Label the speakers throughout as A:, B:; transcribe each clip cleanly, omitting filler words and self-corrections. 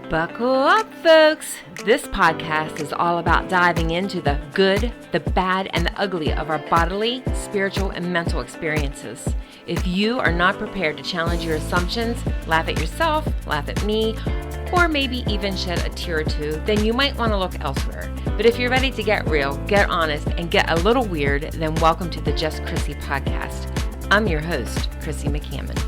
A: Buckle up, folks. This podcast is all about diving into the good, the bad, and the ugly of our bodily, spiritual, and mental experiences. If you are not prepared to challenge your assumptions, laugh at yourself, laugh at me, or maybe even shed a tear or two, then you might want to look elsewhere. But if you're ready to get real, get honest, and get a little weird, then welcome to the Just Chrissy podcast. I'm your host, Chrissy McCammon.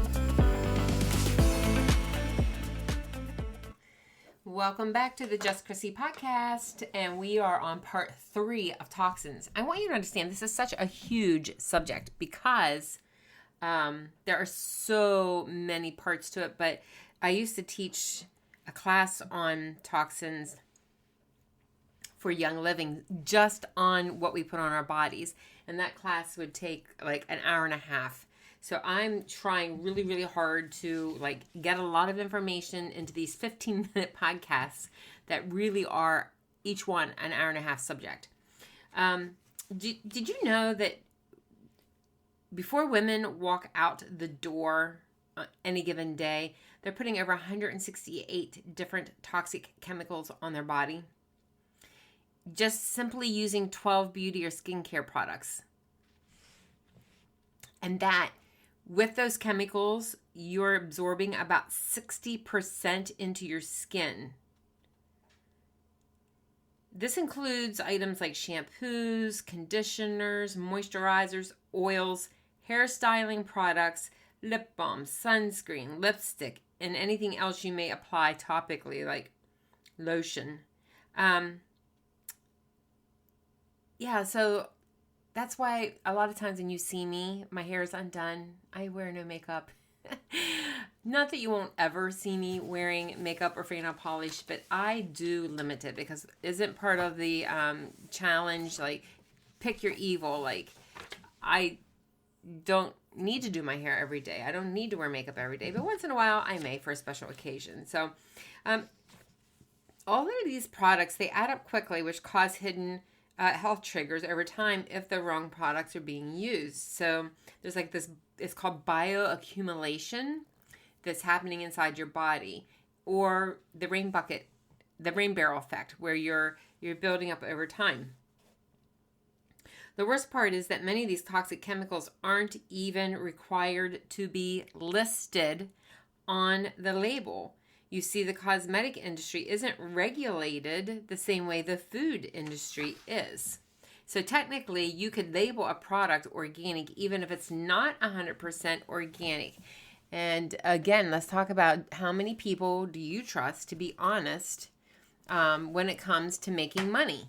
A: Welcome back to the Just Chrissy podcast, and we are on part 3 of Toxins. I want you to understand this is such a huge subject because there are so many parts to it, but I used to teach a class on toxins for young living just on what we put on our bodies, and that class would take like an hour and a half. So I'm trying really, really hard to get a lot of information into these 15-minute podcasts that really are each one an hour and a half subject. Did you know that before women walk out the door any given day, they're putting over 168 different toxic chemicals on their body? Just simply using 12 beauty or skincare products. And that with those chemicals, you're absorbing about 60% into your skin. This includes items like shampoos, conditioners, moisturizers, oils, hairstyling products, lip balm, sunscreen, lipstick, and anything else you may apply topically like lotion. So that's why a lot of times when you see me, my hair is undone. I wear no makeup. Not that you won't ever see me wearing makeup or fingernail polish, but I do limit it because isn't part of the challenge, pick your evil. I don't need to do my hair every day. I don't need to wear makeup every day, but once in a while I may for a special occasion. So all of these products, they add up quickly, which cause hidden health triggers over time if the wrong products are being used. So there's this, it's called bioaccumulation that's happening inside your body, or the rain barrel effect, where you're building up over time. The worst part is that many of these toxic chemicals aren't even required to be listed on the label. You see, the cosmetic industry isn't regulated the same way the food industry is. So technically, you could label a product organic even if it's not 100% organic. And again, let's talk about how many people do you trust to be honest when it comes to making money.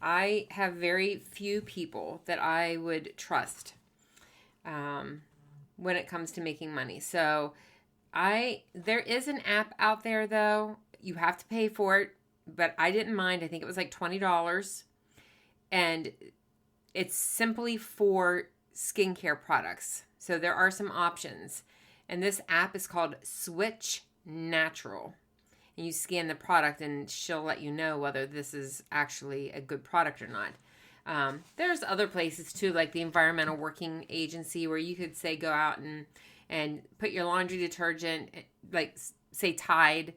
A: I have very few people that I would trust when it comes to making money. So there is an app out there, though. You have to pay for it, but I didn't mind. I think it was like $20. And it's simply for skincare products. So there are some options. And this app is called Switch Natural. And you scan the product and she'll let you know whether this is actually a good product or not. There's other places too, like the Environmental Working Agency, where you could say go out and put your laundry detergent, like say Tide,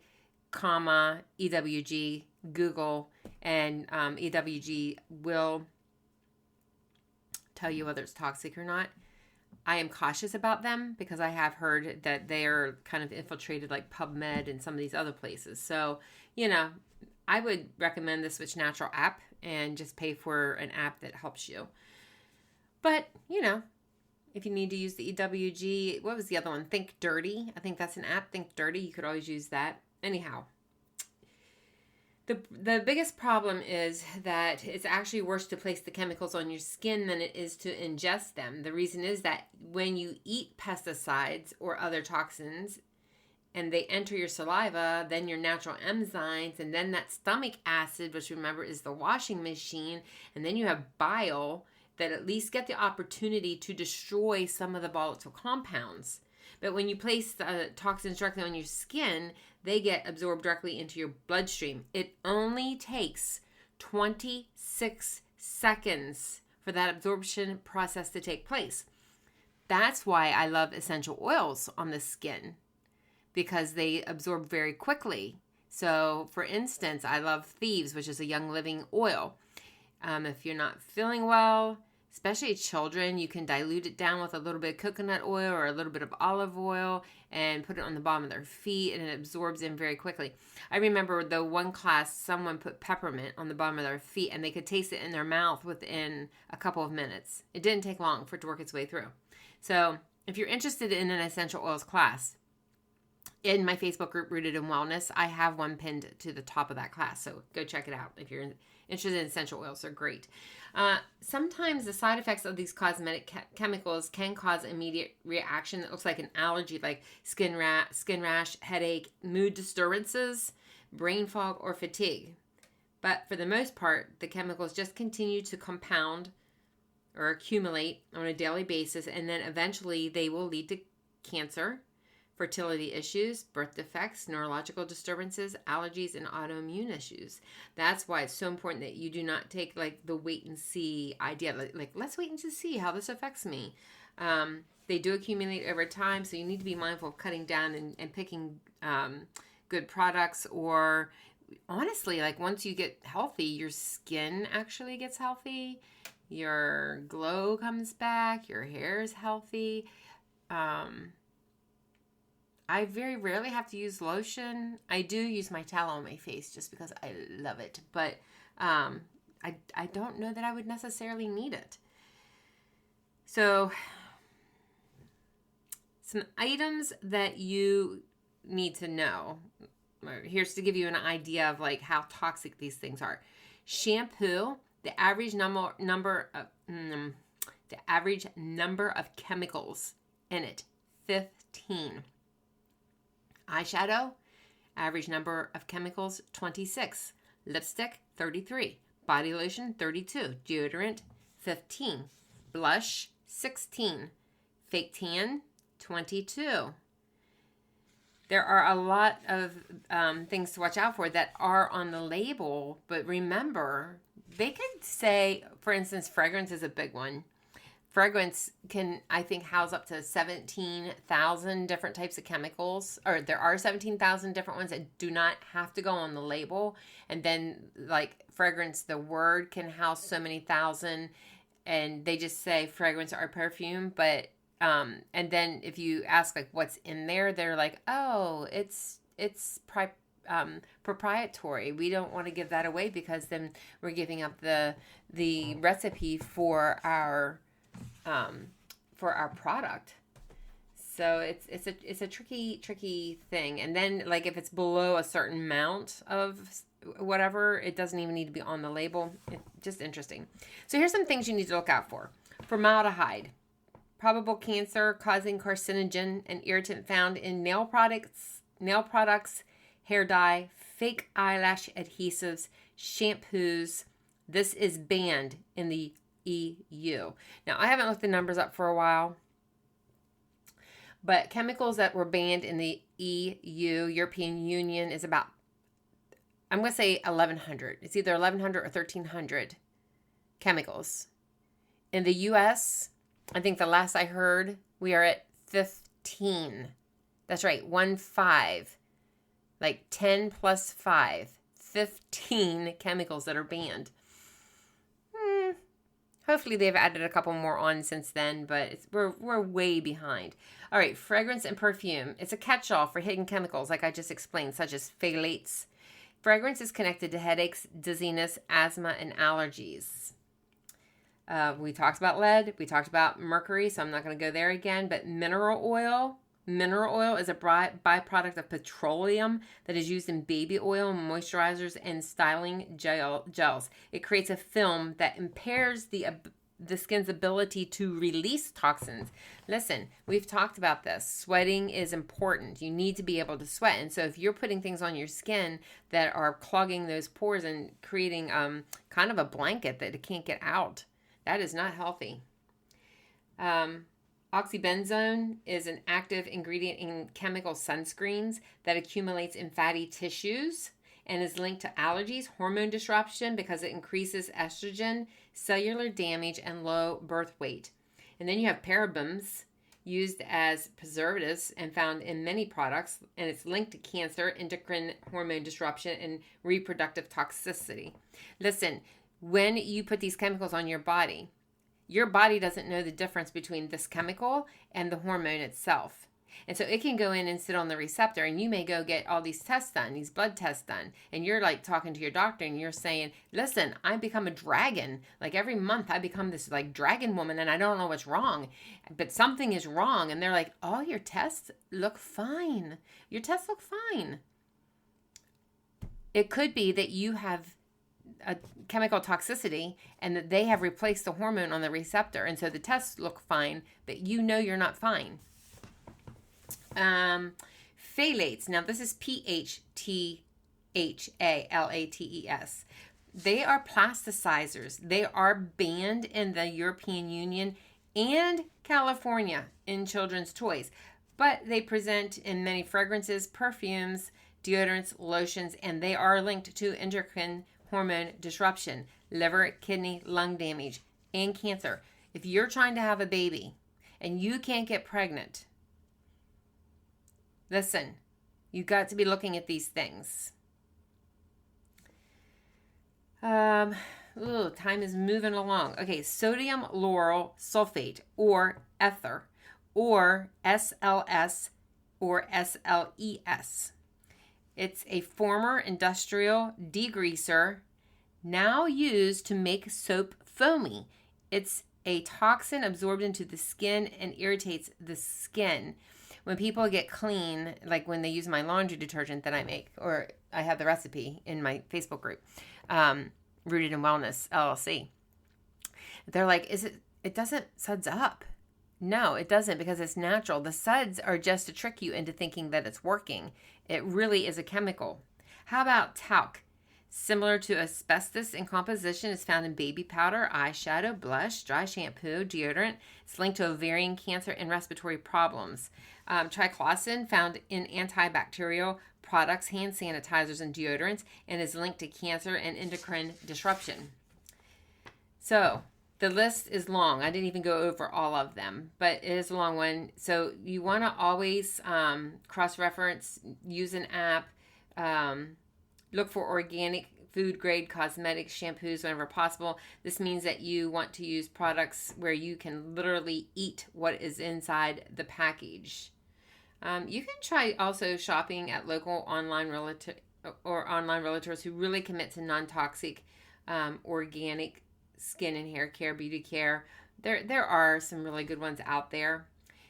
A: EWG, Google, and EWG will tell you whether it's toxic or not. I am cautious about them because I have heard that they are kind of infiltrated like PubMed and some of these other places. So, I would recommend the Switch Natural app and just pay for an app that helps you. But, if you need to use the EWG, what was the other one? Think Dirty. I think that's an app, Think Dirty. You could always use that. Anyhow, the biggest problem is that it's actually worse to place the chemicals on your skin than it is to ingest them. The reason is that when you eat pesticides or other toxins and they enter your saliva, then your natural enzymes, and then that stomach acid, which remember is the washing machine, and then you have bile that at least get the opportunity to destroy some of the volatile compounds. But when you place the toxins directly on your skin, they get absorbed directly into your bloodstream. It only takes 26 seconds for that absorption process to take place. That's why I love essential oils on the skin, because they absorb very quickly. So, for instance, I love Thieves, which is a young living oil. If you're not feeling well, especially children, you can dilute it down with a little bit of coconut oil or a little bit of olive oil and put it on the bottom of their feet, and it absorbs in very quickly. I remember the one class, someone put peppermint on the bottom of their feet, and they could taste it in their mouth within a couple of minutes. It didn't take long for it to work its way through. So if you're interested in an essential oils class, in my Facebook group, Rooted in Wellness, I have one pinned to the top of that class. So go check it out. If you're interested in essential oils, they're great. Sometimes the side effects of these cosmetic chemicals can cause immediate reaction that looks like an allergy, like skin rash, headache, mood disturbances, brain fog, or fatigue. But for the most part, the chemicals just continue to compound or accumulate on a daily basis, and then eventually they will lead to cancer, fertility issues, birth defects, neurological disturbances, allergies, and autoimmune issues. That's why it's so important that you do not take like the wait and see idea. Like let's wait and see how this affects me. They do accumulate over time, so you need to be mindful of cutting down and picking good products. Or honestly, like once you get healthy, your skin actually gets healthy. Your glow comes back. Your hair is healthy. I very rarely have to use lotion. I do use my tallow on my face just because I love it. But I don't know that I would necessarily need it. So some items that you need to know. Here's to give you an idea of like how toxic these things are. Shampoo, the average number of chemicals in it, 15. Eyeshadow, average number of chemicals, 26. Lipstick, 33. Body lotion, 32. Deodorant, 15. Blush, 16. Fake tan, 22. There are a lot of things to watch out for that are on the label, but remember, they could say, for instance, fragrance is a big one. Fragrance can, I think, house up to 17,000 different types of chemicals, or there are 17,000 different ones that do not have to go on the label. And then, like, fragrance, the word can house so many thousand, and they just say fragrance or perfume. But, and then if you ask, like, what's in there, they're like, oh, it's proprietary. We don't want to give that away because then we're giving up the recipe for our product. So it's a tricky thing. And then like if it's below a certain amount of whatever, it doesn't even need to be on the label. It's just interesting. So here's some things you need to look out for. Formaldehyde, probable cancer causing carcinogen and irritant found in nail products, hair dye, fake eyelash adhesives, shampoos. This is banned in the EU. Now, I haven't looked the numbers up for a while, but chemicals that were banned in the EU, European Union, is about, I'm going to say 1,100. It's either 1,100 or 1,300 chemicals. In the US, I think the last I heard, we are at 15. That's right, 15. Like 10 plus 5. 15 chemicals that are banned. Hopefully they've added a couple more on since then, but we're way behind. All right, fragrance and perfume. It's a catch-all for hidden chemicals, like I just explained, such as phthalates. Fragrance is connected to headaches, dizziness, asthma, and allergies. We talked about lead. We talked about mercury, so I'm not going to go there again. But mineral oil. Mineral oil is a byproduct of petroleum that is used in baby oil, moisturizers, and styling gels. It creates a film that impairs the skin's ability to release toxins. Listen, we've talked about this. Sweating is important. You need to be able to sweat. And so if you're putting things on your skin that are clogging those pores and creating kind of a blanket that it can't get out, that is not healthy. Oxybenzone is an active ingredient in chemical sunscreens that accumulates in fatty tissues and is linked to allergies, hormone disruption because it increases estrogen, cellular damage, and low birth weight. And then you have parabens used as preservatives and found in many products, and it's linked to cancer, endocrine hormone disruption, and reproductive toxicity. Listen, when you put these chemicals on your body doesn't know the difference between this chemical and the hormone itself. And so it can go in and sit on the receptor, and you may go get all these tests done, these blood tests done. And you're like talking to your doctor and you're saying, listen, I become a dragon. Like every month I become this like dragon woman and I don't know what's wrong, but something is wrong. And they're like, oh, your tests look fine. Your tests look fine. It could be that you have a chemical toxicity and that they have replaced the hormone on the receptor. And so the tests look fine, but you know you're not fine. Phthalates. Now this is PHTHALATES. They are plasticizers. They are banned in the European Union and California in children's toys, but they present in many fragrances, perfumes, deodorants, lotions, and they are linked to endocrine hormone disruption, liver, kidney, lung damage, and cancer. If you're trying to have a baby and you can't get pregnant, listen, you got to be looking at these things. Time is moving along. Okay, sodium lauryl sulfate, or ether, or SLS, or SLES. It's a former industrial degreaser now used to make soap foamy. It's a toxin absorbed into the skin and irritates the skin. When people get clean, like when they use my laundry detergent that I make, or I have the recipe in my Facebook group, Rooted in Wellness LLC, they're like, it doesn't suds up. No, it doesn't, because it's natural. The suds are just to trick you into thinking that it's working. It really is a chemical. How about talc? Similar to asbestos in composition, is found in baby powder, eyeshadow, blush, dry shampoo, deodorant. It's linked to ovarian cancer and respiratory problems. Triclosan, found in antibacterial products, hand sanitizers, and deodorants, and is linked to cancer and endocrine disruption. So the list is long. I didn't even go over all of them, but it is a long one. So you want to always cross-reference, use an app, look for organic food-grade cosmetics, shampoos whenever possible. This means that you want to use products where you can literally eat what is inside the package. You can try also shopping at local online realtors who really commit to non-toxic, organic skin and hair care, beauty care. There are some really good ones out there.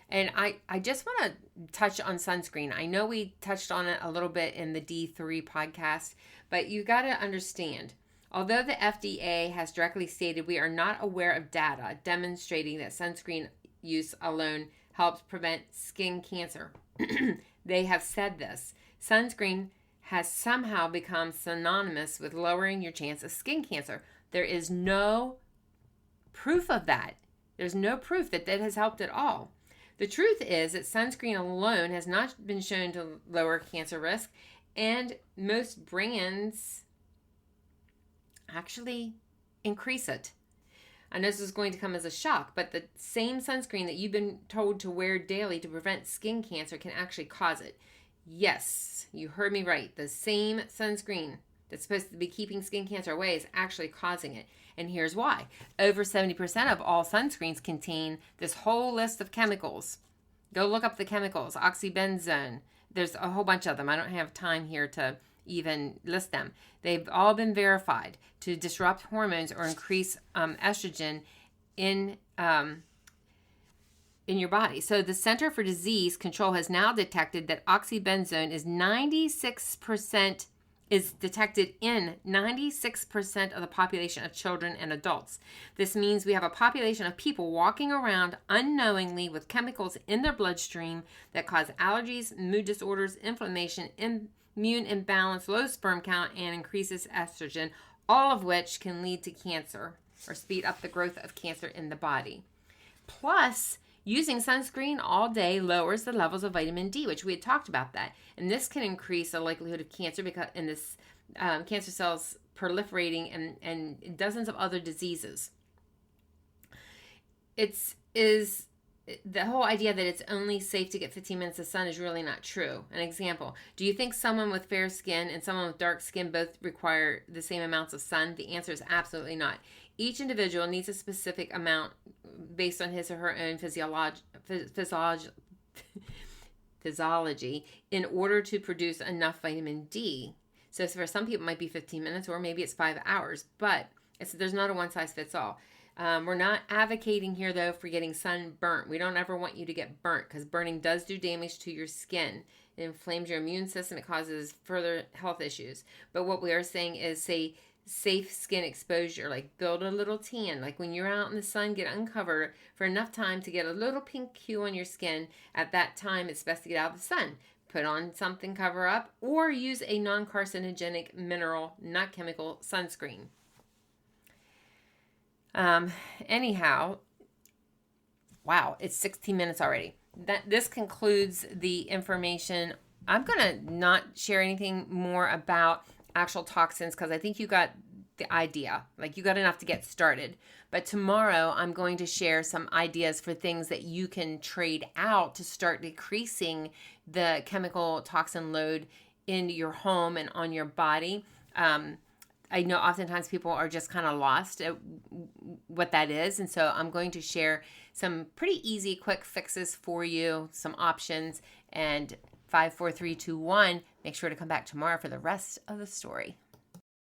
A: And I just want to touch on sunscreen. I know we touched on it a little bit in the D3 podcast, but you got to understand, although the FDA has directly stated we are not aware of data demonstrating that sunscreen use alone helps prevent skin cancer. They have said this. Sunscreen has somehow become synonymous with lowering your chance of skin cancer. There is no proof of that. There's no proof that has helped at all. The truth is that sunscreen alone has not been shown to lower cancer risk, and most brands actually increase it. I know this is going to come as a shock, but the same sunscreen that you've been told to wear daily to prevent skin cancer can actually cause it. Yes, you heard me right. The same sunscreen that's supposed to be keeping skin cancer away is actually causing it. And here's why. Over 70% of all sunscreens contain this whole list of chemicals. Go look up the chemicals. Oxybenzone. There's a whole bunch of them. I don't have time here to even list them. They've all been verified to disrupt hormones or increase estrogen in your body. So the Center for Disease Control has now detected that oxybenzone is detected in 96% of the population of children and adults. This means we have a population of people walking around unknowingly with chemicals in their bloodstream that cause allergies, mood disorders, inflammation, immune imbalance, low sperm count, and increases estrogen, all of which can lead to cancer or speed up the growth of cancer in the body. Plus, using sunscreen all day lowers the levels of vitamin D, which we had talked about that. And this can increase the likelihood of cancer because in this cancer cells proliferating and dozens of other diseases. It is the whole idea that it's only safe to get 15 minutes of sun is really not true. An example, do you think someone with fair skin and someone with dark skin both require the same amounts of sun? The answer is absolutely not. Each individual needs a specific amount based on his or her own physiology in order to produce enough vitamin D. So for some people it might be 15 minutes or maybe it's 5 hours, but there's not a one size fits all. We're not advocating here, though, for getting sunburnt. We don't ever want you to get burnt because burning does do damage to your skin. It inflames your immune system. It causes further health issues. But what we are saying is, say, safe skin exposure, like build a little tan. Like when you're out in the sun, get uncovered for enough time to get a little pink hue on your skin. At that time, it's best to get out of the sun. Put on something, cover up, or use a non-carcinogenic mineral, not chemical, sunscreen. Anyhow, wow, it's 16 minutes already. This concludes the information. I'm going to not share anything more about actual toxins because I think you got the idea. Like you got enough to get started. But tomorrow I'm going to share some ideas for things that you can trade out to start decreasing the chemical toxin load in your home and on your body. I know oftentimes people are just kind of lost at what that is. And so I'm going to share some pretty easy, quick fixes for you, some options. And 5, 4, 3, 2, 1, make sure to come back tomorrow for the rest of the story.